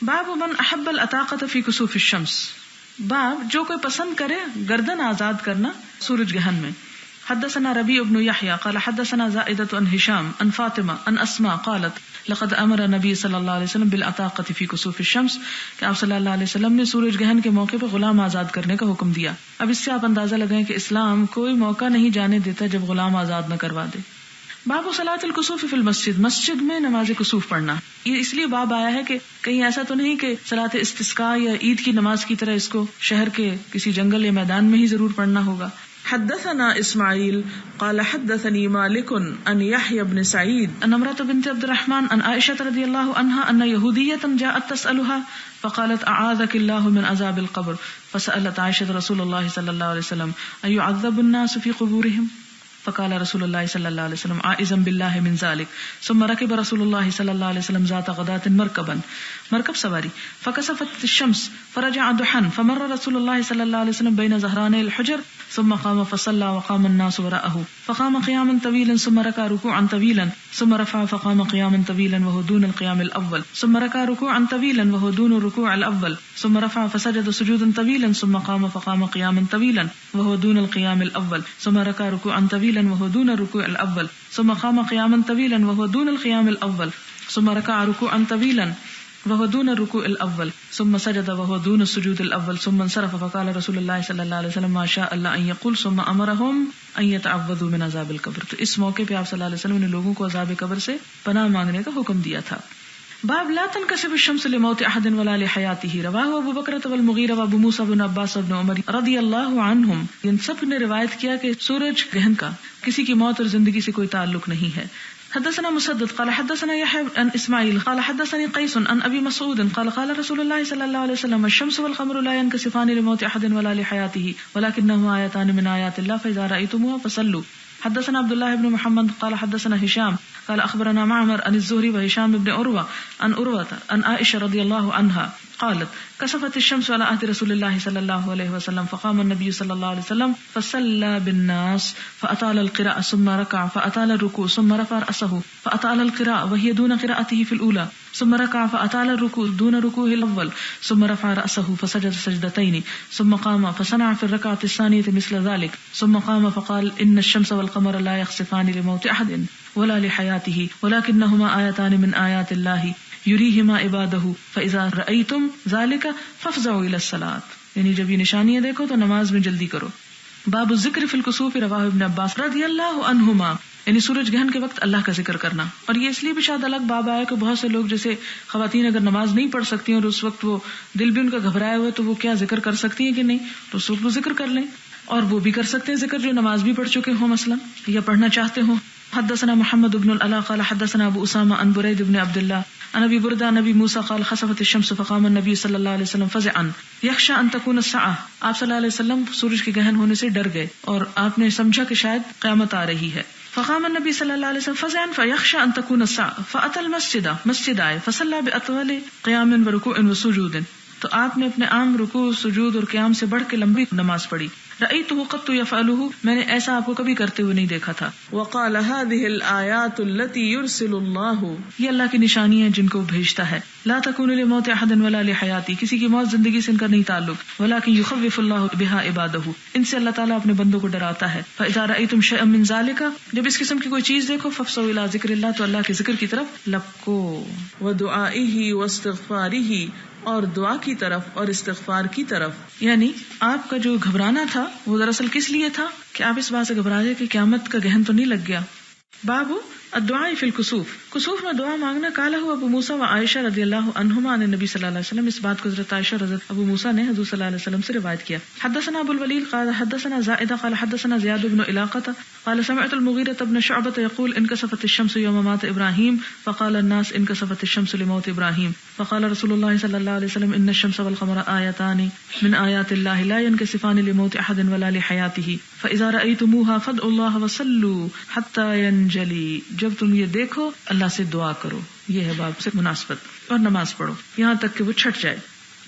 باب من احب العتاقۃ فی کسوف الشمس، باب جو کوئی پسند کرے گردن آزاد کرنا سورج گہن میں. حدثنا ربیع بن یحییٰ قال حدثنا زائدۃ عن ہشام عن فاطمہ عن اسماء قالت لقد امر نبی صلی اللہ علیہ وسلم بالعتاقۃ فی کسوف الشمس، کہ آپ صلی اللہ علیہ وسلم نے سورج گہن کے موقع پہ غلام آزاد کرنے کا حکم دیا. اب اس سے آپ اندازہ لگائیں کہ اسلام کوئی موقع نہیں جانے دیتا جب غلام آزاد نہ کروا دے. باب صلاۃ الکسوف فی المسجد، مسجد میں نماز کسوف پڑھنا. یہ اس لیے باب آیا ہے کہ کہیں ایسا تو نہیں کہ صلاۃ استسقاء یا عید کی نماز کی طرح اس کو شہر کے کسی جنگل یا میدان میں ہی ضرور پڑھنا ہوگا. حدثنا اسماعیل قال حدثني مالک عن يحيى بن سعيد عن امرأة بنت عبد الرحمن عن عائشة رضي الله عنها ان يهودية جاءت تسألها فقالت اعاذك الله من عذاب القبر، فسألت عائشة رسول الله صلى الله عليه وسلم ايعذب الناس في قبورهم، فقال رسول الله صلى الله عليه وسلم عائذا بالله من ذلك، ثم ركب رسول الله صلى الله عليه وسلم ذات غداة مركب سواری فكسفت الشمس فرجع ضحى، فمر رسول الله صلى الله عليه وسلم بين ظهراني الحجر ثم قام فصلى وقام الناس وراءه، فقام قياما طويلا ثم ركع ركوعا طويلا ثم رفع فقام قياما طويلا وهو دون القيام الأول، ثم ركع ركوعا طويلا وهو دون الركوع الأول، ثم رفع فسجد سجودا طويلا ثم قام فقام قياما طويلا وهو دون القيام الأول، ثم ركع ركوعا طويلا وهو دون الركوع الأول، ثم قام قياما طويلا وهو دون القيام الأول، ثم ركع ركوعا طويلا وهو دون الركوع الأول، ثم سجد وهو دون السجود الأول، ثم انصرف، فقال رسول الله صلى الله عليه وسلم ما شاء الله أن يقول، ثم أمرهم أن يتعوذوا من عذاب القبر. تو اس موقع پہ آپ صلی اللہ علیہ وسلم نے لوگوں کو عذاب قبر سے پناہ مانگنے کا حکم دیا تھا. باب لا تنكسف الشمس لموت احد ولا لحياته، رواه ابو بکر والمغیرہ وابو موسیٰ بن عباس بن عمر رضی اللہ عنہم. ان سب نے روایت کیا کہ سورج گہن کا کسی کی موت اور زندگی سے کوئی تعلق نہیں ہے. حدثنا مسدد قال حدثنا يحيى عن اسماعيل قال حدثني قيس عن ابي مسعود قال قال رسول الله صلى الله عليه وسلم الشمس والقمر لا ينكسفان لموت احد ولا لحياته ولكنهما آيتان من آيات الله فاذا رأيتموها فصلوا. حدثنا عبد الله بن محمد قال حدثنا هشام قال اخبرنا معمر عن الزهري وهشام بن عروة عن عروة عن عائشة رضي الله عنها قالت كسفت الشمس على عهد رسول الله صلى الله عليه وسلم، فقام النبي صلى الله عليه وسلم فصلى بالناس فأطال القراءة ثم ركع فأطال الركوع ثم رفع رأسه فأطال القراءة وهي دون قراءته في الأولى، ثم ركع فأطال الركوع دون ركوعه الأول، ثم رفع رأسه فسجد سجدتين، ثم قام فصنع في الركعة الثانية مثل ذلك، ثم قام فقال إن الشمس والقمر لا يخسفان لموت أحد ولا لحياته ولكنهما آيتان من آيات الله یریہما عبادہ فاذا رأیتم ذلک فافزعوا الی الصلاۃ، یعنی جب یہ نشانیاں دیکھو تو نماز میں جلدی کرو. باب الذکر فی الکسوف، رواہ ابن عباس رضی اللہ عنہما، یعنی سورج گہن کے وقت اللہ کا ذکر کرنا. اور یہ اس لیے بھی شاید الگ باب آیا کہ بہت سے لوگ جیسے خواتین اگر نماز نہیں پڑھ سکتی ہیں اور اس وقت وہ دل بھی ان کا گھبرایا ہوا تو وہ کیا ذکر کر سکتی ہیں کہ نہیں، تو اس وقت وہ ذکر کر لیں. اور وہ بھی کر سکتے ہیں ذکر جو نماز بھی پڑھ چکے ہوں مثلا یا پڑھنا چاہتے ہوں. حدثنا محمد بن العلاء قال حدثنا ابو اسامہ عن برید بن عبد اللہ عن ابی بردہ عن ابی موسیٰ قال خسفت الشمس فقام النبی صلی اللہ علیہ وسلم فزعا یخشى ان تکون الساعة، آپ صلی اللہ علیہ وسلم سورج کے گہن ہونے سے ڈر گئے اور آپ نے سمجھا کہ شاید قیامت آ رہی ہے. فقام النبی صلی اللہ علیہ وسلم فزعا فیخشى ان تکون الساعة فأتى المسجد، مسجد آئے فصلى بأطول قیام ورکوع وسجود، تو آپ نے اپنے عام رکوع سجود اور قیام سے بڑھ کے لمبی نماز پڑھی. رأیتہ قط یفعلہ، میں نے ایسا آپ کو کبھی کرتے ہوئے نہیں دیکھا تھا. وقال هذه الآیات التي يرسل اللہ، یہ اللہ کی نشانی ہے جن کو بھیجتا ہے. لا تکون لموت احد ولا لحیاتی، کسی کی موت زندگی سے ان کا نہیں تعلق. ولكن يخوف اللہ بها عبادہ، ان سے اللہ تعالیٰ اپنے بندوں کو ڈراتا ہے. فاذا رأیتم شیئا من ذلك، جب اس قسم کی کوئی چیز دیکھو فافزعوا الى ذکر اللہ، تو اللہ کے ذکر کی طرف لپکو. ودعائہ واستغفارہ، اور دعا کی طرف اور استغفار کی طرف. یعنی آپ کا جو گھبرانا تھا وہ دراصل کس لیے تھا کہ آپ اس بات سے گھبرا گئے کہ قیامت کا گہن تو نہیں لگ گیا. باب الدعاء فی الکسوف، کسوف میں دعا مانگنا. قال هو ابو موسیٰ و عائشہ رضی اللہ عنہما عن النبی صلی اللہ علیہ وسلم، اس بات کو حضرت عائشہ رضی ابو موسیٰ نے حضور صلی اللہ علیہ وسلم سے روایت کیا. حدثنا ابو الولید قال حدثنا زائدہ قال حدثنا زیاد بن علاقہ قال سمعت المغیرة بن شعبة يقول انكسفت الشمس يوم مات ابراہیم فقال الناس انكسفت الشمس لموت ابراہیم فقال رسول اللہ صلی اللہ علیہ وسلم ان الشمس والقمر آیتان من آیات اللہ لا ينكسفان لموت احد ولا لحیاته فاذا رأیتموها فادعوا اللہ وصلوا حتى ينجلی، جب تم یہ دیکھو اللہ سے دعا کرو. یہ ہے باب سے مناسبت، اور نماز پڑھو یہاں تک کہ وہ چھٹ جائے.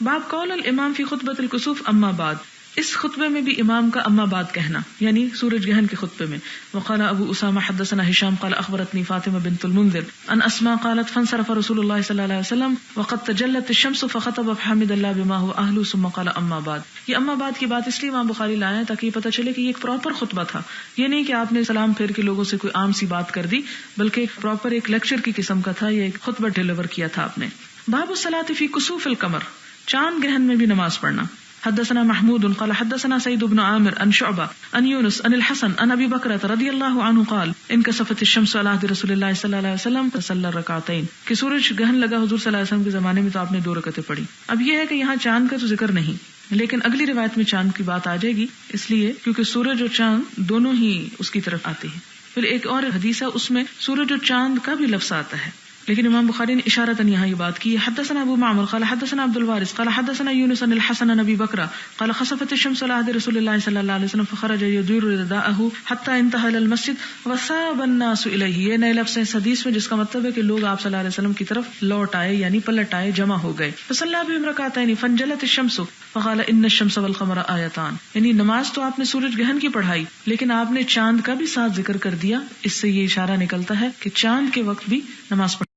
باب قول الامام فی خطبۃ الکسوف اما بعد، اس خطبے میں بھی امام کا اما بعد کہنا، یعنی سورج گرہن کے خطبے میں. وقال ابو اسامہ حدثنا ہشام قال اخبرتنی فاطمہ بنت المنذر ان اسماء قالت فانصرف رسول اللہ صلی اللہ علیہ وسلم وقد تجلت الشمس فخطب فحمد اللہ بما هو اهله ثم قال اما بعد. یہ اما بعد کی بات اس لیے امام بخاری لائے ہیں تاکہ یہ پتہ چلے کہ یہ ایک پراپر خطبہ تھا. یہ نہیں کہ آپ نے سلام پھیر کے لوگوں سے کوئی عام سی بات کر دی، بلکہ ایک پراپر ایک لیکچر کی قسم کا تھا، یہ ایک خطبہ ڈیلیور کیا تھا آپ نے. باب الصلاۃ فی کسوف القمر، چاند گرہن میں بھی نماز پڑھنا. حدثنا محمود قال حدثنا سعيد بن عامر عن شعبة عن يونس عن الحسن عن ابي بكرة رضي الله عنه قال انكسفت الشمس على عهد رسول الله صلى الله عليه وسلم فصلى ركعتين. کہ سورج گرہن لگا حضور صلی اللہ علیہ وسلم کے زمانے میں تو آپ نے 2 رکعتیں پڑھی. اب یہ ہے کہ یہاں چاند کا تو ذکر نہیں، لیکن اگلی روایت میں چاند کی بات آ جائے گی، اس لیے کیونکہ سورج اور چاند دونوں ہی اس کی طرف آتے ہیں. پھر ایک اور حدیث ہے، اس میں سورج اور چاند کا بھی لفظ آتا ہے، لیکن امام بخاری نے اشارتاً یہاں یہ بات کی. حدثنا ابو معمر قال حدثنا عبد الوارث قال حدثنا يونس عن الحسن عن ابي بكر قال خسفت الشمس على عهد رسول الله صلى الله عليه وسلم فخرج يدور رداءه حتى انتهى الى المسجد وثاب الناس اليه. یہ نئے لفظ ہے اس حدیث میں، جس کا مطلب ہے کہ لوگ آپ صلی اللہ علیہ وسلم کی طرف لوٹ آئے، یعنی پلٹ آئے، جمع ہو گئے. فصلى بهم ركعتين فانجلت الشمس فقال ان الشمس والقمر آیتان. یعنی نماز تو آپ نے سورج گرہن کی پڑھائی، لیکن آپ نے چاند کا بھی ساتھ ذکر کر دیا. اس سے یہ اشارہ نکلتا ہے کہ چاند کے وقت بھی نماز پڑھ.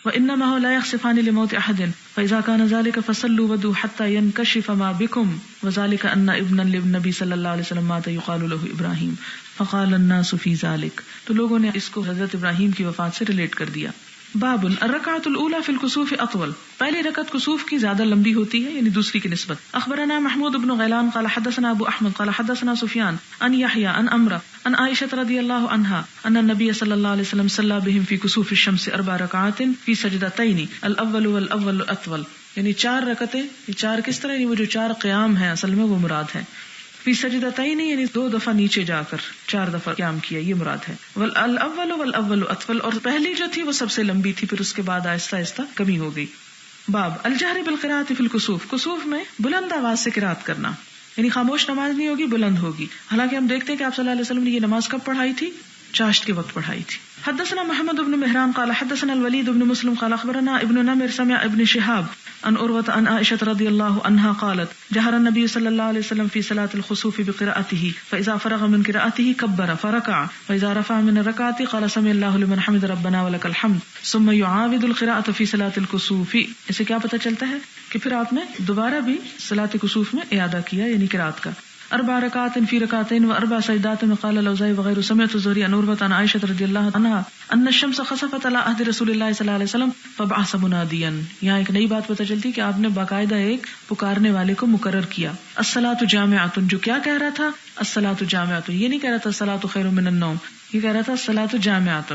وإنما هو لا يخسفان لموت أحد فإذا كان ذلك فصلوا ودوا حتى ينكشف ما بكم وذلك أن ابنا للنبي صلى الله عليه وسلم مات يقال له إبراهيم فقال الناس في ذلك. تو لوگوں نے اس کو حضرت ابراہیم کی وفات سے ریلیٹ کر دیا. باب الرکعۃ الاولى فی الکسوف اطول، پہلی رکعت کسوف کی زیادہ لمبی ہوتی ہے، یعنی دوسری کی نسبت. اخبرنا محمود بن غیلان قال حدثنا ابو احمد قال حدثنا سفیان عن یحیی عن عمرو عن عائشة رضی اللہ عنہا ان النبی صلی اللہ علیہ وسلم صلی بهم فی کسوف الشمس 4 رکعات فی سجدتین الاول والاول اطول. یعنی 4 رکعتیں، یہ 4 کس طرح، یعنی وہ جو 4 قیام ہیں اصل میں وہ مراد ہے. فی سجدتین یعنی 2 دفعہ نیچے جا کر 4 دفعہ قیام کیا، یہ مراد ہے. والاول والاول اطول، اور پہلی جو تھی وہ سب سے لمبی تھی، پھر اس کے بعد آہستہ آہستہ کمی ہو گئی. باب الجہر بالقراءۃ فی الکسوف، کسوف میں بلند آواز سے قرات کرنا، یعنی خاموش نماز نہیں ہوگی، بلند ہوگی. حالانکہ ہم دیکھتے ہیں کہ آپ صلی اللہ علیہ وسلم نے یہ نماز کب پڑھائی تھی؟ چاشت کے وقت پڑھائی تھی. حدثنا محمد بن مہران قال حدثنا الولید بن مسلم قال اخبرنا ابن نمر سمع ابن شهاب عن عروة عن عائشة رضي الله عنها قالت جهر النبي صلى الله عليه وسلم في صلاة الخسوف بقراءته فإذا فرغ من قراءته كبر فركع وإذا رفع من الركعة قال سمع الله لمن حمد ربنا ولك الحمد ثم يعاود القراءة في صلاة الكسوف. اسے کیا پتہ چلتا ہے کہ پھر آپ نے دوبارہ بھی صلاة الكسوف میں اعادہ کیا، یعنی قراءت کا. 4 رکعات فی رکعتین و4 سجدات میں قال الاوزاعی وغیرہ. سمعت الزہری عن عروة عن عائشة رضی اللہ عنہا ان الشمس خسفت على عهد رسول اللہ صلی اللہ علیہ وسلم فبعث منادیا. یہاں ایک نئی بات پتہ چلتی کہ آپ نے باقاعدہ ایک پکارنے والے کو مقرر کیا. الصلاۃ جامعۃ، جو کیا کہہ رہا تھا؟ الصلاۃ جامعۃ، یہ نہیں کہہ رہا تھا الصلاۃ خیر من النوم، یہ کہہ رہا تھا الصلاۃ جامعۃ.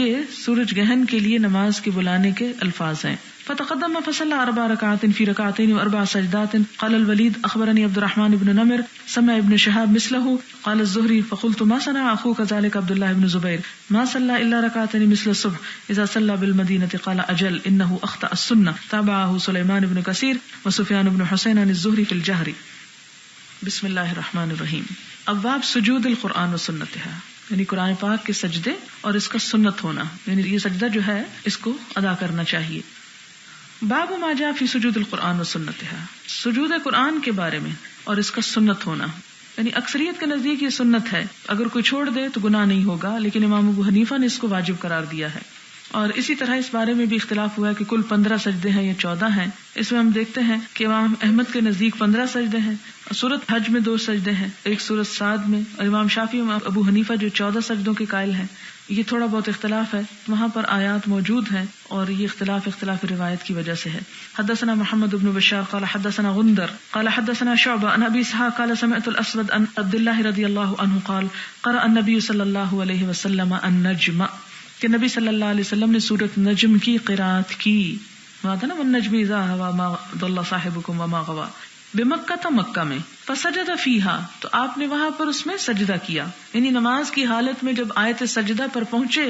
یہ سورج گرہن کے لیے نماز کے بلانے کے الفاظ ہیں. فتقدم فصلى 4 ركعات في ركعتين و4 سجدات. قال الوليد اخبرني عبد الرحمن بن نمر سمع ابن شهاب مثله. قال الزهري فقلت ما صنع اخوك ذلك عبد الله بن زبير ما صلى الا ركعتين مثل الصبح اذا صلى بالمدينه. قال اجل انه اخطا السنه. تابعه سليمان بن كثير وسفيان بن حسين عن الزهري في الجهر. بسم الله الرحمن الرحيم. ابواب سجود القرآن و سنتها، یعنی قرآن پاک کے سجدے اور اس کا سنت ہونا، یعنی یہ سجدہ جو ہے اس کو ادا کرنا چاہیے. باب ما جاء فی سجود القرآن و سنتها، سجود قرآن کے بارے میں اور اس کا سنت ہونا. یعنی اکثریت کے نزدیک یہ سنت ہے، اگر کوئی چھوڑ دے تو گناہ نہیں ہوگا، لیکن امام ابو حنیفہ نے اس کو واجب قرار دیا ہے. اور اسی طرح اس بارے میں بھی اختلاف ہوا ہے کہ کل 15 سجدے ہیں یا 14 ہیں. اس میں ہم دیکھتے ہیں کہ امام احمد کے نزدیک 15 سجدے ہیں، سورۃ حج میں 2 سجدے ہیں، ایک سورۃ صاد میں، اور امام شافعی اور ابو حنیفہ جو 14 سجدوں کے قائل ہیں. یہ تھوڑا بہت اختلاف ہے، وہاں پر آیات موجود ہیں اور یہ اختلاف روایت کی وجہ سے ہے. حدثنا محمد بن بشار قال حدثنا غندر قال حدثنا شعبہ عن ابی اسحاق قال سمعت الاسود عن عبد اللہ رضی اللہ عنہ قال قرأ النبی صلی اللہ علیہ وسلم النجم، کہ نبی صلی اللہ علیہ وسلم نے سورۃ نجم کی قرات کی. تھا نا والنجم اذا ہوا ما ضل صاحبکم وما غوا، بمکہ تھا، مکہ میں. فسجد فیہا، تو آپ نے وہاں پر اس میں سجدہ کیا، یعنی نماز کی حالت میں جب آیت سجدہ پر پہنچے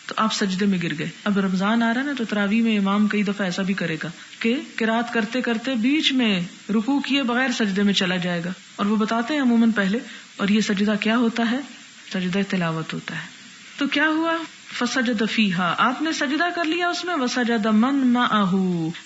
تو آپ سجدے میں گر گئے. اب رمضان آ رہا ہے نا، تو تراویح میں امام کئی دفعہ ایسا بھی کرے گا کہ قرات کرتے کرتے بیچ میں رکوع کیے بغیر سجدے میں چلا جائے گا، اور وہ بتاتے ہیں عموماً پہلے، اور یہ سجدہ کیا ہوتا ہے؟ سجدہ تلاوت ہوتا ہے. تو کیا ہوا؟ فسجد فیہا، آپ نے سجدہ کر لیا اس میں، وسجد من معہ،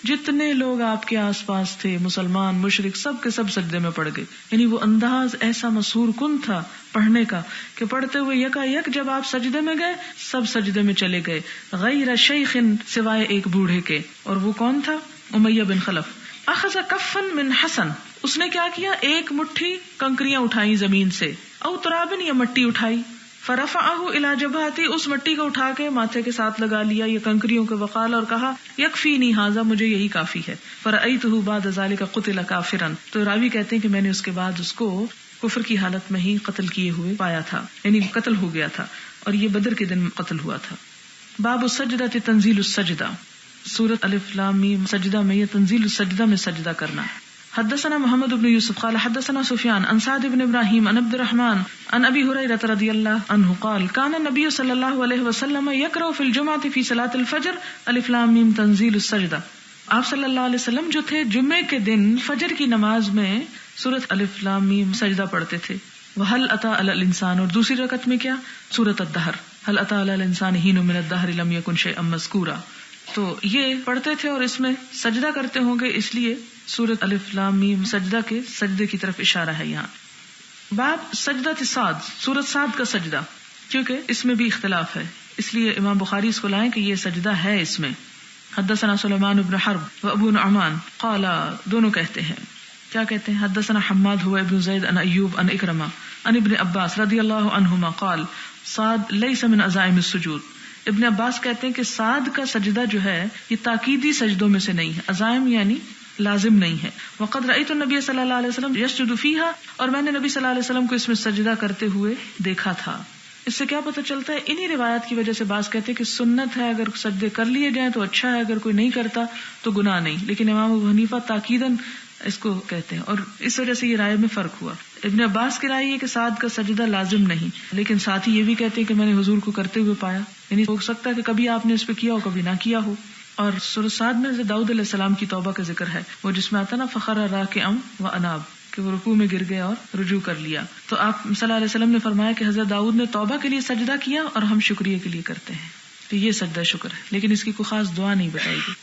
جتنے لوگ آپ کے آس پاس تھے مسلمان مشرک سب کے سب سجدے میں پڑ گئے. یعنی وہ انداز ایسا مسحور کن تھا پڑھنے کا کہ پڑھتے ہوئے یکا یک جب آپ سجدے میں گئے سب سجدے میں چلے گئے، غیر شیخ، سوائے ایک بوڑھے کے. اور وہ کون تھا؟ امیہ بن خلف. اخذ کفا من حسن، اس نے کیا کیا؟ ایک مٹھی کنکریاں اٹھائی زمین سے، او ترابن، یا مٹی اٹھائی، فرفعہ الی جبہتی، اس مٹی کو اٹھا کے ماتھے کے ساتھ لگا لیا یہ کنکریوں کے، وقال، اور کہا یکفینی ھذا، مجھے یہی کافی ہے. فرأیتہ بعد ذلک قتل کافرا، تو راوی کہتے ہیں کہ میں نے اس کے بعد اس کو کفر کی حالت میں ہی قتل کیے ہوئے پایا تھا، یعنی قتل ہو گیا تھا، اور یہ بدر کے دن قتل ہوا تھا. باب السجدہ تنزیل السجدہ، سورۃ الف لام میم سجدہ میں یہ تنزیل السجدہ میں سجدہ کرنا. حدثنا محمد بن یوسف قال حدثنا سفیان عن سعد بن ابراہیم عن عبد الرحمن عن ابی ہریرہ رضی اللہ عنہ قال کان النبی صلی اللہ علیہ وسلم یقرأ فی الجمعۃ فی صلاۃ الفجر الف لام میم تنزیل السجدہ. آپ صلی اللہ علیہ وسلم جو تھے جمعے کے دن فجر کی نماز میں سورۃ الف لام میم سجدہ پڑھتے تھے. وهل اتى على الانسان، اور دوسری رکعت میں کیا؟ سورۃ الدہر، هل اتى على الانسان حین من الدہر لم یکن شیئا مذکورا. تو یہ پڑھتے تھے اور اس میں سجدہ کرتے ہوں گے، اس لیے سورۃ الف لام میم سجدہ کے سجدے کی طرف اشارہ ہے یہاں. باب سجدہ صاد، سورۃ صاد کا سجدہ، کیونکہ اس میں بھی اختلاف ہے اس لیے امام بخاری اس کو لائیں کہ یہ سجدہ ہے اس میں. حدثنا سلیمان بن حرب و ابو نعمان قال، دونوں کہتے ہیں، کیا کہتے ہیں؟ حدثنا حماد هو ابن زید عن ایوب عن اکرمہ عن ابن عباس رضی اللہ عنہما قال صاد لیس من عزائم السجود. ابن عباس کہتے ہیں کہ صاد کا سجدہ جو ہے یہ تاکیدی سجدوں میں سے نہیں ہے، عزائم یعنی لازم نہیں ہے. وقد رأیت النبی صلی اللہ علیہ وسلم یسجد فیہا، اور میں نے نبی صلی اللہ علیہ وسلم کو اس میں سجدہ کرتے ہوئے دیکھا تھا. اس سے کیا پتہ چلتا ہے؟ انہی روایات کی وجہ سے بعض کہتے ہیں کہ سنت ہے، اگر سجدے کر لیے جائیں تو اچھا ہے، اگر کوئی نہیں کرتا تو گناہ نہیں. لیکن امام ابو حنیفہ تاکیداً اس کو کہتے ہیں، اور اس وجہ سے یہ رائے میں فرق ہوا. ابن عباس کی رائے یہ کہ صاد کا سجدہ لازم نہیں، لیکن ساتھ ہی یہ بھی کہتے ہیں کہ میں نے حضور کو کرتے ہوئے پایا، یعنی ہو سکتا ہے کہ کبھی آپ نے اس پہ کیا ہو کبھی نہ کیا ہو. اور سورۃ صاد میں داؤد علیہ السلام کی توبہ کا ذکر ہے، وہ جس میں آتا نا فخر راکعا و اناب، کہ وہ رکوع میں گر گئے اور رجوع کر لیا. تو آپ صلی اللہ علیہ وسلم نے فرمایا کہ حضرت داؤد نے توبہ کے لیے سجدہ کیا اور ہم شکریہ کے لیے کرتے ہیں، تو یہ سجدہ شکر ہے، لیکن اس کی کوئی خاص دعا نہیں بتائی گئی.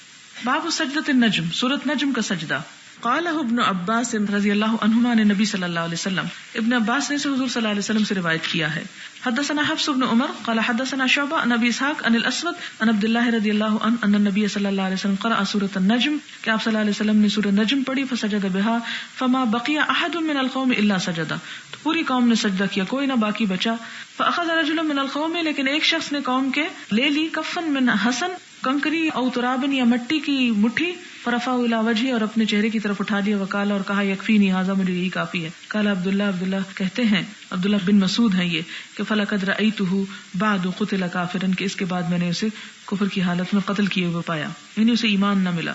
باب سجدۃ النجم، سورۃ نجم کا سجدہ. قالہ ابن عباس رضی اللہ عنہما نے نبی صلی اللہ علیہ وسلم، ابن عباس نے حضور صلی اللہ علیہ وسلم سے روایت کیا ہے. حدثنا حفص بن عمر قال حدثنا شعبہ عن ابی اسحاق عن الاسود عن عبد اللہ رضی اللہ عنہ ان النبی صلی اللہ علیہ وسلم قرأ سورۃ النجم، کہ آپ صلی اللہ علیہ وسلم نے سورۃ نجم پڑھی، فسجد بها فما بقي احد من القوم الا سجد، تو پوری قوم نے سجدہ کیا، کوئی نہ باقی بچا. فاخذ رجل من القوم، لیکن ایک شخص نے قوم کے لے لی، کفن من حسن، کنکری او ترابن یا مٹی کی مٹھی، فرفعہ الی وجہہ، اور اپنے چہرے کی طرف اٹھا لیا، وقال، اور کہا یکفینی ھذا، مجھے یہی کافی ہے. قال عبداللہ کہتے ہیں، عبداللہ بن مسعود ہیں یہ، کہ فلقد رأیتہ بعد قتل کافرا، کہ اس کے بعد میں نے اسے کفر کی حالت میں قتل کیے ہوئے پایا، یعنی اسے ایمان نہ ملا.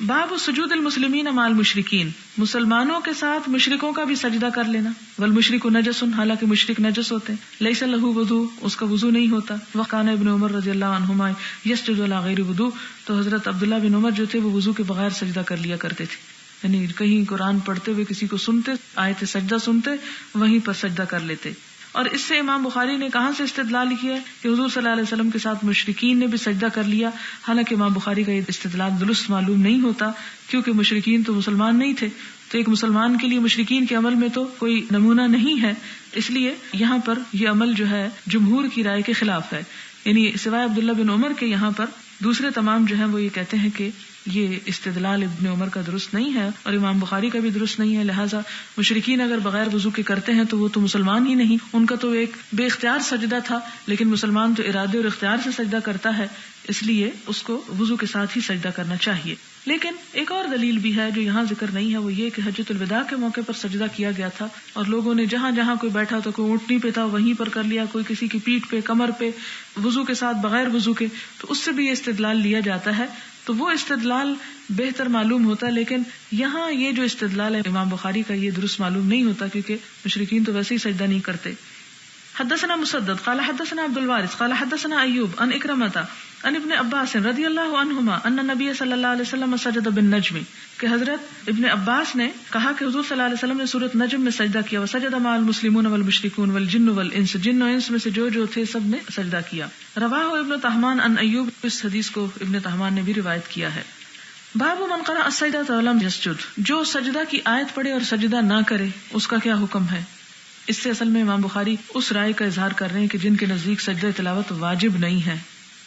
باب سجود المسلمین مع المشرکین، مسلمانوں کے ساتھ مشرکوں کا بھی سجدہ کر لینا. والمشرک نجس، حالانکہ مشرک نجس ہوتے ہیں. لیس لہ وضو، اس کا وضو نہیں ہوتا. وکان ابن عمر رضی اللہ عنہما یسجد علی غیر وضو، تو حضرت عبداللہ بن عمر جو تھے وہ وضو کے بغیر سجدہ کر لیا کرتے تھے، یعنی کہیں قرآن پڑھتے ہوئے کسی کو سنتے، آیت سجدہ سنتے، وہیں پر سجدہ کر لیتے. اور اس سے امام بخاری نے کہاں سے استدلال کیا ہے کہ حضور صلی اللہ علیہ وسلم کے ساتھ مشرکین نے بھی سجدہ کر لیا. حالانکہ امام بخاری کا یہ استدلال درست معلوم نہیں ہوتا، کیونکہ مشرکین تو مسلمان نہیں تھے، تو ایک مسلمان کے لیے مشرکین کے عمل میں تو کوئی نمونہ نہیں ہے، اس لیے یہاں پر یہ عمل جو ہے جمہور کی رائے کے خلاف ہے. یعنی سوائے عبداللہ بن عمر کے یہاں پر دوسرے تمام جو ہیں وہ یہ کہتے ہیں کہ یہ استدلال ابن عمر کا درست نہیں ہے اور امام بخاری کا بھی درست نہیں ہے. لہٰذا مشرکین اگر بغیر وضو کے کرتے ہیں تو وہ تو مسلمان ہی نہیں، ان کا تو ایک بے اختیار سجدہ تھا، لیکن مسلمان تو ارادے اور اختیار سے سجدہ کرتا ہے، اس لیے اس کو وضو کے ساتھ ہی سجدہ کرنا چاہیے. لیکن ایک اور دلیل بھی ہے جو یہاں ذکر نہیں ہے، وہ یہ کہ حجۃ الوداع کے موقع پر سجدہ کیا گیا تھا اور لوگوں نے جہاں جہاں کوئی بیٹھا تو کوئی اونٹنی پہ تھا وہیں پر کر لیا، کوئی کسی کی پیٹھ پہ، کمر پہ، وضو کے ساتھ بغیر وضو کے، تو اس سے بھی یہ استدلال لیا جاتا ہے. تو وہ استدلال بہتر معلوم ہوتا، لیکن یہاں یہ جو استدلال ہے امام بخاری کا یہ درست معلوم نہیں ہوتا، کیونکہ مشرکین تو ویسے ہی سجدہ نہیں کرتے. حدثنا مسدد قال حدثنا عبد الوارث قال حدثنا ایوب عن اکرمۃ عن ابن عباس رضی اللہ عنہما ان النبی صلی اللہ علیہ وسلم سجد بالنجم، کہ حضرت ابن عباس نے کہا کہ حضور صلی اللہ علیہ وسلم نے سورۃ نجم میں سجدہ کیا، وسجد مع المسلمون والمشرکون والجن والانس، جن و انس میں سے جو تھے سب نے سجدہ کیا۔ رواہ ابن طہمان عن ایوب، اس حدیث کو ابن طہمان نے بھی روایت کیا ہے۔ باب من قرأ السجدہ ولم یسجد، جو سجدہ کی آیت پڑھے اور سجدہ نہ کرے اس کا کیا حکم ہے۔ اس سے اصل میں امام بخاری اس رائے کا اظہار کر رہے ہیں کہ جن کے نزدیک سجدہ تلاوت واجب نہیں ہے،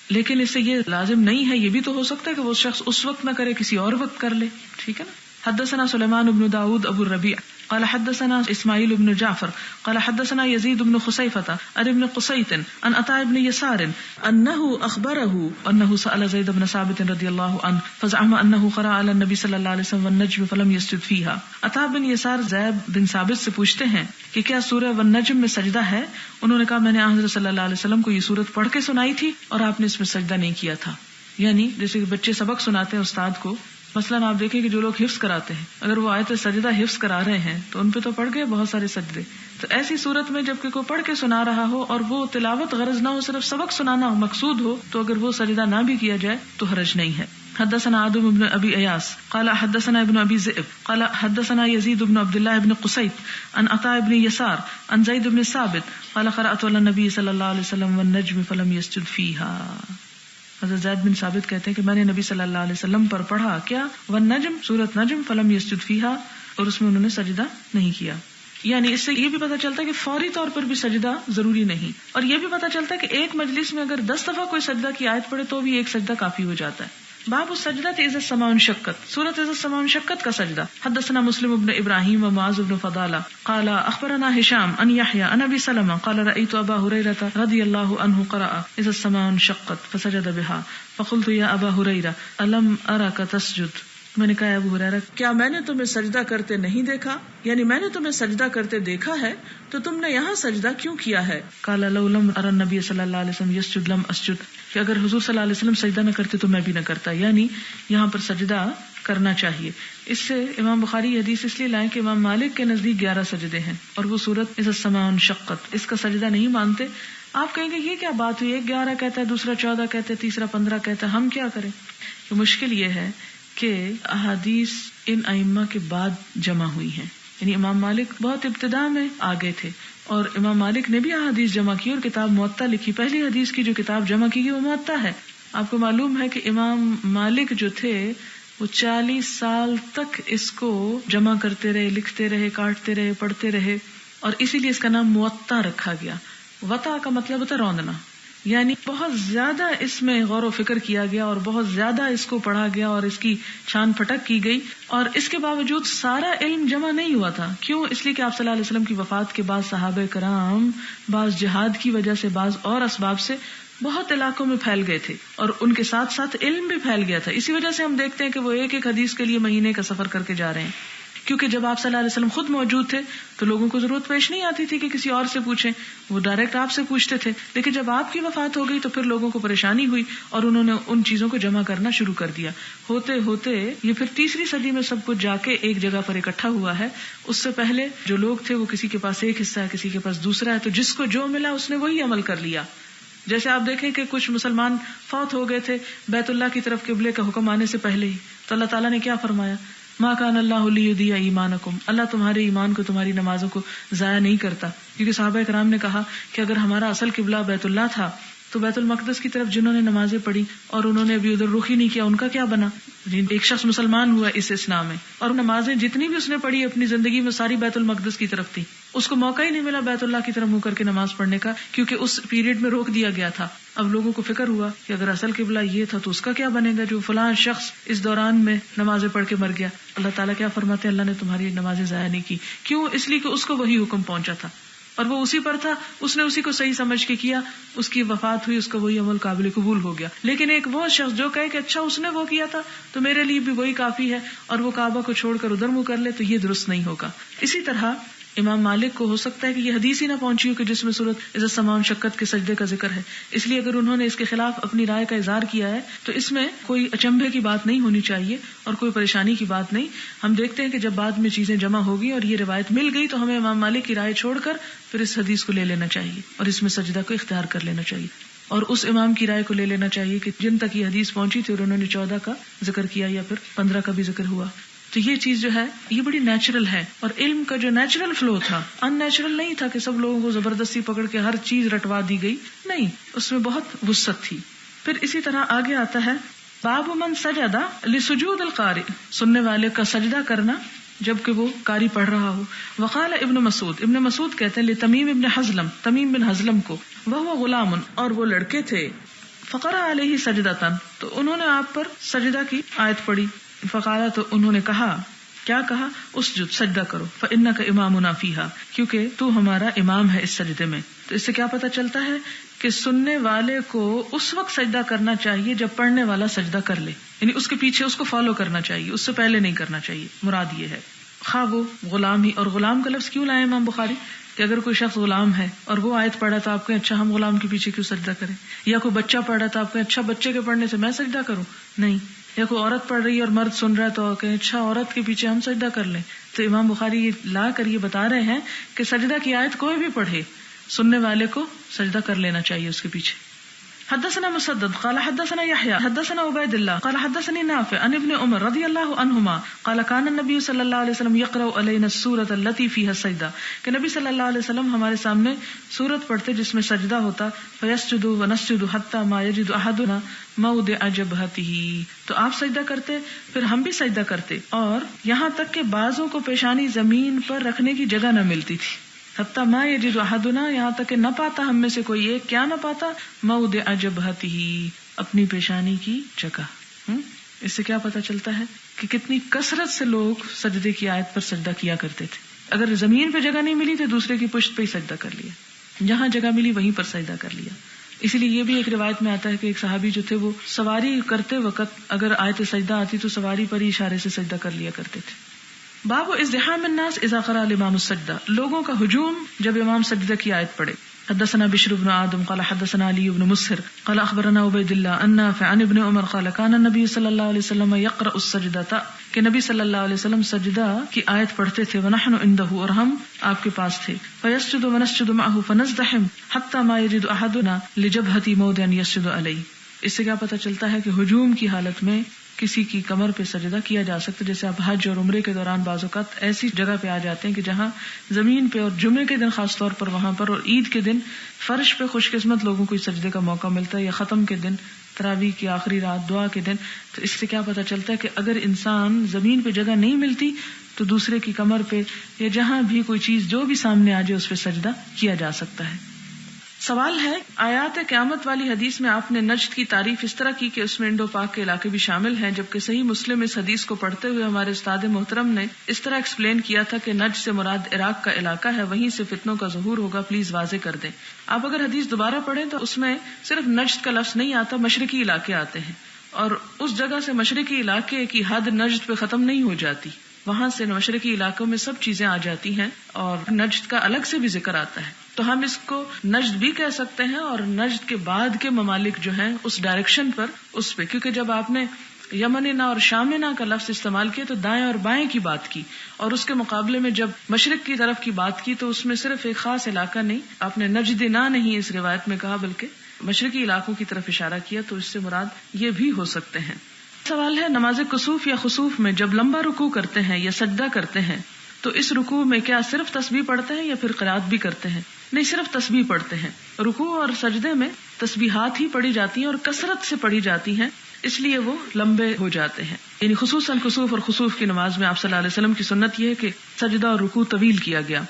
لیکن اس سے یہ لازم نہیں ہے، یہ بھی تو ہو سکتا ہے کہ وہ شخص اس وقت نہ کرے، کسی اور وقت کر لے، ٹھیک ہے نا۔ حدثنا سلیمان بن داود ابو الربیع قال حدثنا اسماعیل بن جعفر قال حدثنا یزید بن خصیفۃ عن ابن قصیط عن عطاء بن یسار انه اخبره انه سأل زید بن ثابت رضی اللہ عنہ فزعم انه قرأ على النبي صلی اللہ علیہ وسلم والنجم فلم يسجد فيها۔ عطاء بن یسار زید بن ثابت سے پوچھتے ہیں کہ کیا سورہ والنجم میں سجدہ ہے؟ انہوں نے کہا میں نے حضرت صلی اللہ علیہ وسلم کو یہ سورت پڑھ کے سنائی تھی اور آپ نے اس میں سجدہ نہیں کیا تھا۔ یعنی جیسے کہ بچے سبق سناتے ہیں استاد کو، مثلاً آپ دیکھیں کہ جو لوگ حفظ کراتے ہیں، اگر وہ آیت سجدہ حفظ کرا رہے ہیں تو ان پہ تو پڑھ گئے بہت سارے سجدے، تو ایسی صورت میں جب کہ کوئی پڑھ کے سنا رہا ہو اور وہ تلاوت غرض نہ ہو، صرف سبق سنانا مقصود ہو، تو اگر وہ سجدہ نہ بھی کیا جائے تو حرج نہیں ہے۔ حدثنا آدم بن ابی ایاس قال حدثنا ابن ابی ذئب قال حدثنا یزید بن عبد الله بن قصیط عن عطاء بن یسار عن زید بن ثابت قال قرأت على النبي صلی اللہ علیہ وسلم والنجم فلم يسجد فيها۔ حضرت زید بن ثابت کہتے ہیں کہ میں نے نبی صلی اللہ علیہ وسلم پر پڑھا کیا، والنجم، سورۃ نجم، فلم یسجد فیہا، اور اس میں انہوں نے سجدہ نہیں کیا۔ یعنی اس سے یہ بھی پتہ چلتا ہے کہ فوری طور پر بھی سجدہ ضروری نہیں، اور یہ بھی پتہ چلتا ہے کہ ایک مجلس میں اگر 10 دفعہ کوئی سجدہ کی آیت پڑھے تو بھی ایک سجدہ کافی ہو جاتا ہے۔ باب السجدہ اذا السماء انشقت، سورۃ اذا السماء انشقت کا سجدہ۔ حدثنا مسلم بن ابراہیم و معاذ بن فضالہ قال اخبرنا ہشام عن یحیی عن ابی سلمہ قال رأیت ابا ہریرہ رضی اللہ عنہ قرأ اذا السماء انشقت فسجد بها فقلت یا ابا ہریرہ الم ارک تسجد، میں نے کہا ابو ہریرہ کیا میں نے تمہیں سجدہ کرتے نہیں دیکھا، یعنی میں نے تمہیں سجدہ کرتے دیکھا ہے تو تم نے یہاں سجدہ کیوں کیا ہے؟ قال لو لم ارى النبي صلی اللہ علیہ وسلم يسجد لم اسجد، کہ اگر حضور صلی اللہ علیہ وسلم سجدہ نہ کرتے تو میں بھی نہ کرتا، یعنی یہاں پر سجدہ کرنا چاہیے۔ اس سے امام بخاری حدیث اس لیے لائیں کہ امام مالک کے نزدیک 11 سجدے ہیں اور وہ سورۃ اذا السماء انشقت اس کا سجدہ نہیں مانتے۔ آپ کہیں گے یہ کیا بات ہوئی، ایک 11 کہتا ہے، دوسرا 14 کہتا ہے، تیسرا 15 کہتا ہے، ہم کیا کریں؟ تو مشکل یہ ہے کہ احادیث ان ائمہ کے بعد جمع ہوئی ہیں، یعنی امام مالک بہت ابتدا میں آگے تھے اور امام مالک نے بھی احادیث جمع کی اور کتاب موطا لکھی۔ پہلی حدیث کی جو کتاب جمع کی گئی وہ موطا ہے۔ آپ کو معلوم ہے کہ امام مالک جو تھے وہ 40 سال تک اس کو جمع کرتے رہے، لکھتے رہے، کاٹتے رہے، پڑھتے رہے، اور اسی لیے اس کا نام موطا رکھا گیا۔ وطا کا مطلب ہوتا ہے روندنا، یعنی بہت زیادہ اس میں غور و فکر کیا گیا اور بہت زیادہ اس کو پڑھا گیا اور اس کی چھان پھٹک کی گئی، اور اس کے باوجود سارا علم جمع نہیں ہوا تھا۔ کیوں؟ اس لیے کہ آپ صلی اللہ علیہ وسلم کی وفات کے بعد صحابہ کرام بعض جہاد کی وجہ سے، بعض اور اسباب سے بہت علاقوں میں پھیل گئے تھے اور ان کے ساتھ ساتھ علم بھی پھیل گیا تھا۔ اسی وجہ سے ہم دیکھتے ہیں کہ وہ ایک ایک حدیث کے لیے مہینے کا سفر کر کے جا رہے ہیں، کیونکہ جب آپ صلی اللہ علیہ وسلم خود موجود تھے تو لوگوں کو ضرورت پیش نہیں آتی تھی کہ کسی اور سے پوچھیں، وہ ڈائریکٹ آپ سے پوچھتے تھے۔ لیکن جب آپ کی وفات ہو گئی تو پھر لوگوں کو پریشانی ہوئی اور انہوں نے ان چیزوں کو جمع کرنا شروع کر دیا۔ ہوتے ہوتے یہ پھر 3ری صدی میں سب کچھ جا کے ایک جگہ پر اکٹھا ہوا ہے۔ اس سے پہلے جو لوگ تھے وہ کسی کے پاس ایک حصہ ہے، کسی کے پاس دوسرا ہے، تو جس کو جو ملا اس نے وہی عمل کر لیا۔ جیسے آپ دیکھیں کہ کچھ مسلمان فوت ہو گئے تھے بیت اللہ کی طرف قبلے کا حکم آنے سے پہلے ہی، تو اللہ تعالیٰ نے کیا فرمایا؟ ما کان اللہ لیضیع ایمانکم، اللہ تمہارے ایمان کو، تمہاری نمازوں کو ضائع نہیں کرتا، کیونکہ صحابہ کرام نے کہا کہ اگر ہمارا اصل قبلہ بیت اللہ تھا تو بیت المقدس کی طرف جنہوں نے نمازیں پڑھی اور انہوں نے ابھی ادھر رخ ہی نہیں کیا، ان کا کیا بنا؟ ایک شخص مسلمان ہوا اس اسلام میں اور نمازیں جتنی بھی اس نے پڑھی اپنی زندگی میں ساری بیت المقدس کی طرف تھی، اس کو موقع ہی نہیں ملا بیت اللہ کی طرف منہ کر کے نماز پڑھنے کا، کیونکہ اس پیریڈ میں روک دیا گیا تھا۔ اب لوگوں کو فکر ہوا کہ اگر اصل قبلہ یہ تھا تو اس کا کیا بنے گا جو فلاں شخص اس دوران میں نمازیں پڑھ کے مر گیا۔ اللہ تعالیٰ کیا فرماتے ہیں؟ اللہ نے تمہاری نمازیں ضائع نہیں کی۔ کیوں؟ اس لیے کہ اس کو وہی حکم پہنچا تھا اور وہ اسی پر تھا، اس نے اسی کو صحیح سمجھ کے کیا، اس کی وفات ہوئی، اس کا وہی عمل قابل قبول ہو گیا۔ لیکن ایک وہ شخص جو کہے کہ اچھا اس نے وہ کیا تھا تو میرے لیے بھی وہی کافی ہے، اور وہ کعبہ کو چھوڑ کر ادھر منہ کر لے، تو یہ درست نہیں ہوگا۔ اسی طرح امام مالک کو ہو سکتا ہے کہ یہ حدیث ہی نہ پہنچی ہو کہ جس میں سورۃ اذا السماء انشقت کے سجدے کا ذکر ہے، اس لیے اگر انہوں نے اس کے خلاف اپنی رائے کا اظہار کیا ہے تو اس میں کوئی اچنبھے کی بات نہیں ہونی چاہیے اور کوئی پریشانی کی بات نہیں. ہم دیکھتے ہیں کہ جب بعد میں چیزیں جمع ہوگی اور یہ روایت مل گئی تو ہمیں امام مالک کی رائے چھوڑ کر پھر اس حدیث کو لے لینا چاہیے اور اس میں سجدہ کو اختیار کر لینا چاہیے، اور اس امام کی رائے کو لے لینا چاہیے کہ جن تک یہ حدیث پہنچی تھی اور انہوں نے 14 کا ذکر کیا یا پھر 15 کا بھی ذکر ہوا. تو یہ چیز جو ہے یہ بڑی نیچرل ہے، اور علم کا جو نیچرل فلو تھا، ان نیچرل نہیں تھا کہ سب لوگوں کو زبردستی پکڑ کے ہر چیز رٹوا دی گئی، نہیں، اس میں بہت وسعت تھی. پھر اسی طرح آگے آتا ہے باب من سجد لسجود القارئ، سننے والے کا سجدہ کرنا جبکہ وہ قاری پڑھ رہا ہو. وقال ابن مسعود کہتے ہیں لتمیم ابن حزلم، تمیم بن حزلم کو، وهو غلام، اور وہ لڑکے تھے، فقرأ علیہ سجدۃ، تو انہوں نے آپ پر سجدہ کی آیت پڑھی. فقال، تو انہوں نے کہا، کیا کہا؟ اسجد، سجدہ کرو، فإنک امامنا فیہا، کیونکہ تو ہمارا امام ہے اس سجدے میں. تو اس سے کیا پتہ چلتا ہے کہ سننے والے کو اس وقت سجدہ کرنا چاہیے جب پڑھنے والا سجدہ کر لے، یعنی اس کے پیچھے اس کو فالو کرنا چاہیے، اس سے پہلے نہیں کرنا چاہیے. مراد یہ ہے خواہ وہ غلام ہی، اور غلام کا لفظ کیوں لائے امام بخاری کہ اگر کوئی شخص غلام ہے اور وہ آیت پڑھا تو آپ کہیں اچھا ہم غلام کے پیچھے کیوں سجدہ کریں، یا کوئی بچہ پڑھ رہا تو آپ کہیں اچھا بچے کے پڑھنے سے میں سجدہ کروں، نہیں، یا کوئی عورت پڑھ رہی ہے اور مرد سن رہا ہے تو کہیں اچھا عورت کے پیچھے ہم سجدہ کر لیں. تو امام بخاری یہ لا کر یہ بتا رہے ہیں کہ سجدہ کی آیت کوئی بھی پڑھے، سننے والے کو سجدہ کر لینا چاہیے اس کے پیچھے. حدثنا مسدد قال حدثنا يحيى حدثنا عبيد الله قال حدثني نافع عن ابن عمر رضي الله عنهما قال كان النبي صلى الله عليه وسلم يقرأ علينا السورة التي فيها السجدة، کہ نبی صلی اللہ علیہ وسلم ہمارے سامنے سورت پڑھتے جس میں سجدہ ہوتا. فيسجد ونسجد حتى ما يجد احدنا موضع جبهته، تو آپ سجدہ کرتے پھر ہم بھی سجدہ کرتے اور یہاں تک کہ بعضوں کو پیشانی زمین پر رکھنے کی جگہ نہ ملتی تھی. حتی ما یجد احدنا، یہاں تک کہ نہ پاتا ہم میں سے کوئی ایک، کیا نہ پاتا؟ موضع جبہتہ، اپنی پیشانی کی جگہ. اس سے کیا پتا چلتا ہے کہ کتنی کثرت سے لوگ سجدے کی آیت پر سجدہ کیا کرتے تھے. اگر زمین پہ جگہ نہیں ملی تو دوسرے کی پشت پہ ہی سجدہ کر لیا، جہاں جگہ ملی وہیں پر سجدہ کر لیا. اسی لیے یہ بھی ایک روایت میں آتا ہے کہ ایک صحابی جو تھے وہ سواری کرتے وقت اگر آیت سجدہ آتی تو سواری پر ہی اشارے سے سجدہ کر لیا کرتے تھے. باب ازدحام الناس اذا قرأ الامام السجدہ، لوگوں کا ہجوم جب امام سجدہ کی آیت پڑھے. حدثنا بشر بن آدم قال حدثنا علی بن مسہر قال اخبرنا عبید اللہ ان نافع عن ابن عمر قال كان النبي صلی اللہ علیہ وسلم يقرأ السجدة، کہ نبی صلی اللہ علیہ وسلم سجدہ کی آیت پڑھتے تھے. ونحن عنده، اور ہم آپ کے پاس تھے. فيسجد ونسجد معه فنزدحم حتى ما يجد احدنا لجبهة موضع يسجد عليه. اس سے کیا پتہ چلتا ہے کہ ہجوم کی حالت میں کسی کی کمر پہ سجدہ کیا جا سکتا ہے. جیسے آپ حج اور عمرے کے دوران بعض اوقات ایسی جگہ پہ آ جاتے ہیں کہ جہاں زمین پہ، اور جمعے کے دن خاص طور پر وہاں پر، اور عید کے دن فرش پہ خوش قسمت لوگوں کو سجدے کا موقع ملتا ہے، یا ختم کے دن، تراویح کی آخری رات، دعا کے دن. تو اس سے کیا پتہ چلتا ہے کہ اگر انسان زمین پہ جگہ نہیں ملتی تو دوسرے کی کمر پہ یا جہاں بھی کوئی چیز جو بھی سامنے آ جائے اس پہ سجدہ کیا جا سکتا ہے. سوال ہے، آیات قیامت والی حدیث میں آپ نے نجد کی تعریف اس طرح کی کہ اس میں انڈو پاک کے علاقے بھی شامل ہیں، جبکہ صحیح مسلم اس حدیث کو پڑھتے ہوئے ہمارے استاد محترم نے اس طرح ایکسپلین کیا تھا کہ نجد سے مراد عراق کا علاقہ ہے، وہیں سے فتنوں کا ظہور ہوگا. پلیز واضح کر دیں. آپ اگر حدیث دوبارہ پڑھیں تو اس میں صرف نجد کا لفظ نہیں آتا، مشرقی علاقے آتے ہیں، اور اس جگہ سے مشرقی علاقے کی حد نجد پہ ختم نہیں ہو جاتی، وہاں سے مشرقی علاقوں میں سب چیزیں آ جاتی ہیں، اور نجد کا الگ سے بھی ذکر آتا ہے. تو ہم اس کو نجد بھی کہہ سکتے ہیں، اور نجد کے بعد کے ممالک جو ہیں اس ڈائریکشن پر، اس پہ، کیونکہ جب آپ نے یمننا اور شامنا کا لفظ استعمال کیا تو دائیں اور بائیں کی بات کی، اور اس کے مقابلے میں جب مشرق کی طرف کی بات کی تو اس میں صرف ایک خاص علاقہ نہیں، آپ نے نجدنا نہیں اس روایت میں کہا بلکہ مشرقی علاقوں کی طرف اشارہ کیا، تو اس سے مراد یہ بھی ہو سکتے ہیں. سوال ہے، نماز کسوف یا خسوف میں جب لمبا رکوع کرتے ہیں یا سجدہ کرتے ہیں تو اس رکوع میں کیا صرف تسبیح پڑھتے ہیں یا پھر قرات بھی کرتے ہیں؟ نہیں، صرف تسبیح پڑھتے ہیں. رکوع اور سجدے میں تسبیحات ہی پڑھی جاتی ہیں اور کثرت سے پڑھی جاتی ہیں، اس لیے وہ لمبے ہو جاتے ہیں. یعنی خصوصاً کسوف اور خسوف کی نماز میں آپ صلی اللہ علیہ وسلم کی سنت یہ ہے کہ سجدہ اور رکوع طویل کیا گیا.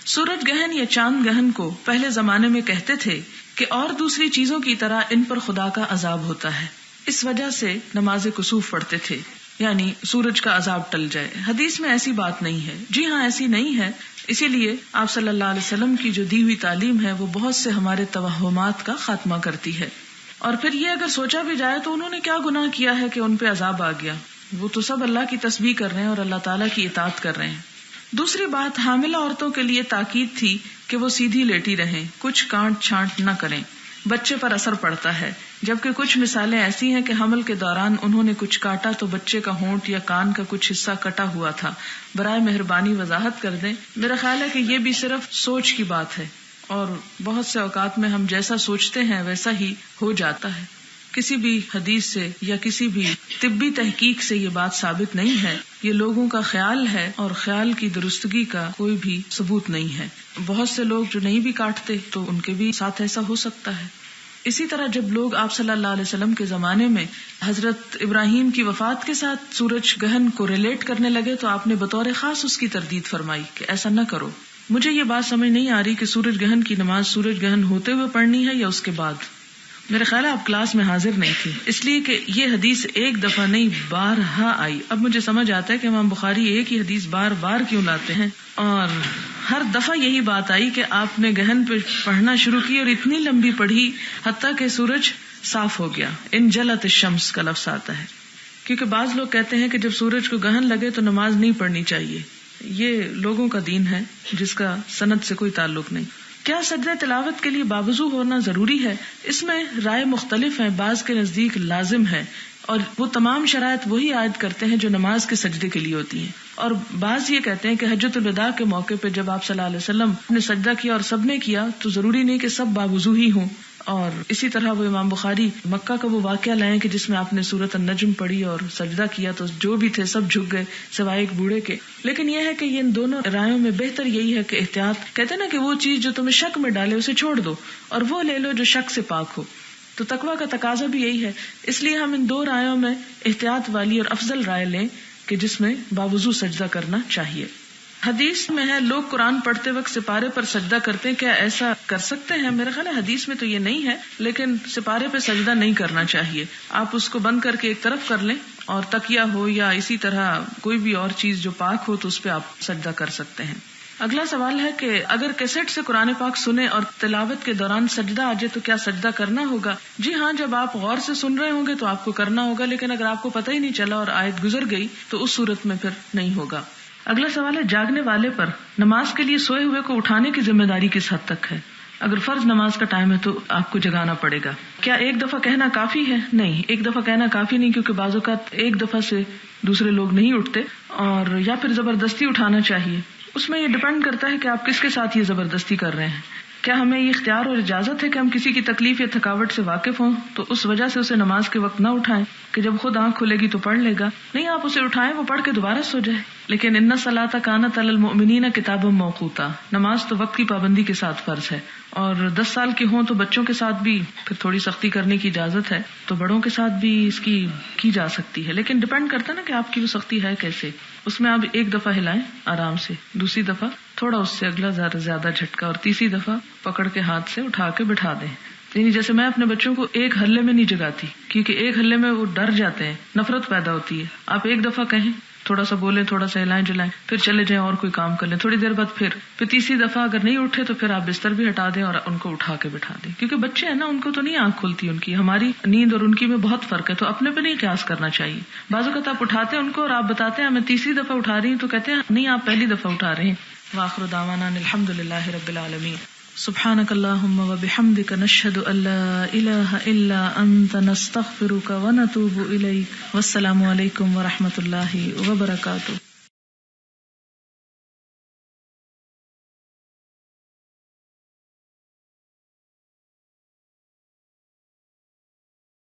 سورج گہن یا چاند گہن کو پہلے زمانے میں کہتے تھے کہ اور دوسری چیزوں کی طرح ان پر خدا کا عذاب ہوتا ہے، اس وجہ سے نماز کسوف پڑھتے تھے، یعنی سورج کا عذاب ٹل جائے. حدیث میں ایسی بات نہیں ہے. جی ہاں، ایسی نہیں ہے. اسی لیے آپ صلی اللہ علیہ وسلم کی جو دی ہوئی تعلیم ہے وہ بہت سے ہمارے توہمات کا خاتمہ کرتی ہے. اور پھر یہ اگر سوچا بھی جائے تو انہوں نے کیا گناہ کیا ہے کہ ان پہ عذاب آ گیا؟ وہ تو سب اللہ کی تسبیح کر رہے ہیں اور اللہ تعالیٰ کی اطاعت کر رہے ہیں. دوسری بات حاملہ عورتوں کے لیے تاکید تھی کہ وہ سیدھی لیٹی رہیں، کچھ کانٹ چھانٹ نہ کریں، بچے پر اثر پڑتا ہے، جبکہ کچھ مثالیں ایسی ہیں کہ حمل کے دوران انہوں نے کچھ کاٹا تو بچے کا ہونٹ یا کان کا کچھ حصہ کٹا ہوا تھا، برائے مہربانی وضاحت کر دیں۔ میرا خیال ہے کہ یہ بھی صرف سوچ کی بات ہے، اور بہت سے اوقات میں ہم جیسا سوچتے ہیں ویسا ہی ہو جاتا ہے۔ کسی بھی حدیث سے یا کسی بھی طبی تحقیق سے یہ بات ثابت نہیں ہے، یہ لوگوں کا خیال ہے، اور خیال کی درستگی کا کوئی بھی ثبوت نہیں ہے۔ بہت سے لوگ جو نہیں بھی کاٹتے تو ان کے بھی ساتھ ایسا ہو سکتا ہے۔ اسی طرح جب لوگ آپ صلی اللہ علیہ وسلم کے زمانے میں حضرت ابراہیم کی وفات کے ساتھ سورج گہن کو ریلیٹ کرنے لگے تو آپ نے بطور خاص اس کی تردید فرمائی کہ ایسا نہ کرو۔ مجھے یہ بات سمجھ نہیں آ رہی کہ سورج گہن کی نماز سورج گہن ہوتے ہوئے پڑھنی ہے یا اس کے بعد۔ میرا خیال ہے آپ کلاس میں حاضر نہیں تھی، اس لیے کہ یہ حدیث ایک دفعہ نہیں بارہا آئی۔ اب مجھے سمجھ آتا ہے کہ امام بخاری ایک ہی حدیث بار بار کیوں لاتے ہیں، اور ہر دفعہ یہی بات آئی کہ آپ نے گہن پہ پڑھنا شروع کی اور اتنی لمبی پڑھی حتیٰ کہ سورج صاف ہو گیا۔ انجلت الشمس کا لفظ آتا ہے، کیونکہ بعض لوگ کہتے ہیں کہ جب سورج کو گہن لگے تو نماز نہیں پڑھنی چاہیے۔ یہ لوگوں کا دین ہے جس کا سند سے کوئی تعلق نہیں۔ کیا سجدہ تلاوت کے لیے باوضو ہونا ضروری ہے؟ اس میں رائے مختلف ہیں، بعض کے نزدیک لازم ہے، اور وہ تمام شرائط وہی عائد کرتے ہیں جو نماز کے سجدے کے لیے ہوتی ہیں، اور بعض یہ کہتے ہیں کہ حجۃ الوداع کے موقع پہ جب آپ صلی اللہ علیہ وسلم نے سجدہ کیا اور سب نے کیا تو ضروری نہیں کہ سب باوضو ہی ہوں۔ اور اسی طرح وہ امام بخاری مکہ کا وہ واقعہ لائیں کہ جس میں آپ نے سورۃ النجم پڑھی اور سجدہ کیا تو جو بھی تھے سب جھک گئے سوائے ایک بوڑھے کے۔ لیکن یہ ہے کہ ان دونوں رائےوں میں بہتر یہی ہے کہ احتیاط، کہتے ہیں نا کہ وہ چیز جو تمہیں شک میں ڈالے اسے چھوڑ دو، اور وہ لے لو جو شک سے پاک ہو۔ تو تقویٰ کا تقاضا بھی یہی ہے، اس لیے ہم ان دو رائےوں میں احتیاط والی اور افضل رائے لیں کہ جس میں باوضو سجدہ کرنا چاہیے۔ حدیث میں ہے لوگ قرآن پڑھتے وقت سپارے پر سجدہ کرتے ہیں، کیا ایسا کر سکتے ہیں؟ میرا خیال ہے حدیث میں تو یہ نہیں ہے، لیکن سپارے پہ سجدہ نہیں کرنا چاہیے۔ آپ اس کو بند کر کے ایک طرف کر لیں، اور تکیہ ہو یا اسی طرح کوئی بھی اور چیز جو پاک ہو تو اس پہ آپ سجدہ کر سکتے ہیں۔ اگلا سوال ہے کہ اگر کیسٹ سے قرآن پاک سنیں اور تلاوت کے دوران سجدہ آ جائے تو کیا سجدہ کرنا ہوگا؟ جی ہاں، جب آپ غور سے سن رہے ہوں گے تو آپ کو کرنا ہوگا، لیکن اگر آپ کو پتہ ہی نہیں چلا اور آیت گزر گئی تو اس صورت میں پھر نہیں ہوگا۔ اگلا سوال ہے جاگنے والے پر نماز کے لیے سوئے ہوئے کو اٹھانے کی ذمہ داری کس حد تک ہے؟ اگر فرض نماز کا ٹائم ہے تو آپ کو جگانا پڑے گا۔ کیا ایک دفعہ کہنا کافی ہے؟ نہیں، ایک دفعہ کہنا کافی نہیں، کیونکہ بعض اوقات ایک دفعہ سے دوسرے لوگ نہیں اٹھتے، اور یا پھر زبردستی اٹھانا چاہیے۔ اس میں یہ ڈیپینڈ کرتا ہے کہ آپ کس کے ساتھ یہ زبردستی کر رہے ہیں۔ کیا ہمیں یہ اختیار اور اجازت ہے کہ ہم کسی کی تکلیف یا تھکاوٹ سے واقف ہوں تو اس وجہ سے اسے نماز کے وقت نہ اٹھائیں کہ جب خود آنکھ کھلے گی تو پڑھ لے گا؟ نہیں، آپ اسے اٹھائیں، وہ پڑھ کے دوبارہ سو جائے۔ لیکن ان الصلاۃ کانت علی المؤمنین کتابا موقوتا، نماز تو وقت کی پابندی کے ساتھ فرض ہے، اور 10 سال کے ہوں تو بچوں کے ساتھ بھی پھر تھوڑی سختی کرنے کی اجازت ہے، تو بڑوں کے ساتھ بھی اس کی جا سکتی ہے، لیکن ڈیپینڈ کرتا ہے نا کہ آپ کی وہ سختی ہے کیسے۔ اس میں آپ ایک دفعہ ہلائیں آرام سے، دوسری دفعہ تھوڑا اس سے اگلا زیادہ جھٹکا، اور تیسری دفعہ پکڑ کے ہاتھ سے اٹھا کے بٹھا دیں۔ یعنی جیسے میں اپنے بچوں کو ایک ہلے میں نہیں جگاتی، کیونکہ ایک ہلے میں وہ ڈر جاتے ہیں، نفرت پیدا ہوتی ہے۔ آپ ایک دفعہ کہیں، تھوڑا سا بولیں، تھوڑا سا ہلائیں جلائیں، پھر چلے جائیں اور کوئی کام کر لیں، تھوڑی دیر بعد پھر تیسری دفعہ اگر نہیں اٹھے تو پھر آپ بستر بھی ہٹا دیں اور ان کو اٹھا کے بٹھا دیں، کیونکہ بچے ہیں نا، ان کو تو نہیں آنکھ کھلتی، ان کی ہماری نیند اور ان کی میں بہت فرق ہے، تو اپنے پہ نہیں قیاس کرنا چاہیے۔ بعض اوقات آپ اٹھاتے ہیں ان کو اور آپ بتاتے ہیں میں تیسری دفعہ اٹھا رہی ہوں، تو کہتے ہیں نہیں آپ پہلی دفعہ اٹھا رہے ہیں۔ وآخر دعوانا الحمد للہ رب العالمین۔ سبحانک اللہم وبحمدک، نشہد ان لا الہ الا انت، نستغفرک ونتوب الیک۔ والسلام علیکم ورحمۃ اللہ وبرکاتہ۔